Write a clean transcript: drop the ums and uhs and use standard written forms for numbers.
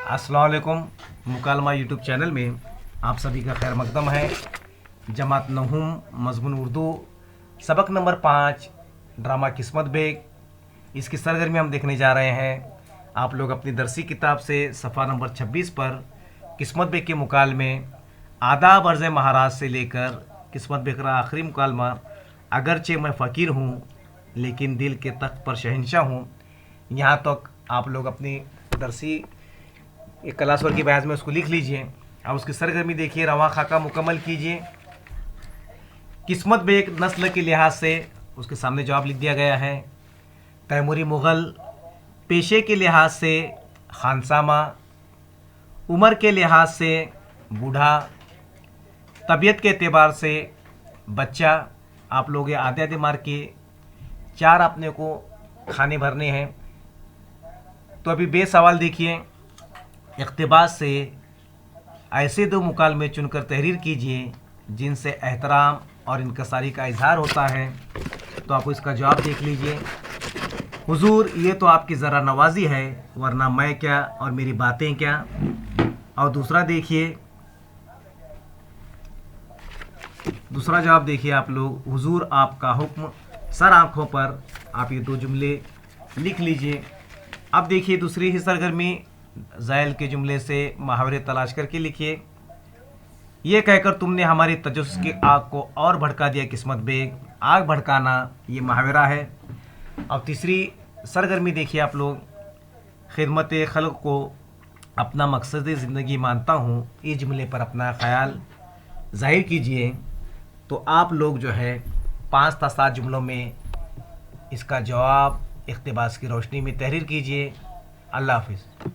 अस्सलाम वालेकुम। मुकालमा YouTube channel में आप सभी का खैर मकदम है। जमात नहुम मज़मून उर्दू सबक नंबर 5 ड्रामा किस्मत बेग, इसकी सरगर्मी हम देखने जा रहे हैं। आप लोग अपनी दरसी किताब से सफ़ा नंबर 26 पर किस्मत बेग के मुकालमे आदाब अर्ज़ महाराज से लेकर किस्मत बेग का आखिरी मुकालमा अगरचे मैं फ़कीर हूँ लेकिन दिल के तख्त पर शहंशाह हूँ, यहाँ तक आप लोग अपनी दरसी एक क्लास वर्क की बयाज में उसको लिख लीजिए। अब उसकी सरगर्मी देखिए, रवा खाका मुकम्मल कीजिए। किस्मत बेग नस्ल के लिहाज से उसके सामने जवाब लिख दिया गया है। तैमूरी मुग़ल, पेशे के लिहाज से खानसामा, उम्र के लिहाज से बूढ़ा, तबीयत के एतबार से बच्चा। आप लोग ये आधे आधे मार्क के 4 अपने को खाने भरने हैं। तो अभी बे सवाल देखिए, इक़्तिबास से ऐसे 2 मुकालमे चुनकर तहरीर कीजिए जिनसे एहतराम और इनकसारी का इजहार होता है। तो आप इसका जवाब देख लीजिए। हुजूर, ये तो आपकी ज़रा नवाजी है, वरना मैं क्या और मेरी बातें क्या। और दूसरा देखिए, दूसरा जवाब देखिए आप लोग, हुजूर आपका हुक्म सर आँखों पर। आप ये 2 जुमले लिख लीजिए। अब देखिए दूसरी ही सरगर्मी, ज़ैल के जुमले से मुहावरे तलाश करके लिखिए। ये कहकर तुमने हमारी तजस्सुस की आग को और भड़का दिया किस्मत बेग। आग भड़काना ये मुहावरा है। अब तीसरी सरगर्मी देखिए आप लोग, खिदमत खल्क़ को अपना मकसद ज़िंदगी मानता हूँ, इस जुमले पर अपना ख़याल ज़ाहिर कीजिए। तो आप लोग जो है 5 था 7 जुमलों में इसका जवाब इक़्तिबास की रोशनी में तहरीर कीजिए। अल्लाह हाफ़िज़।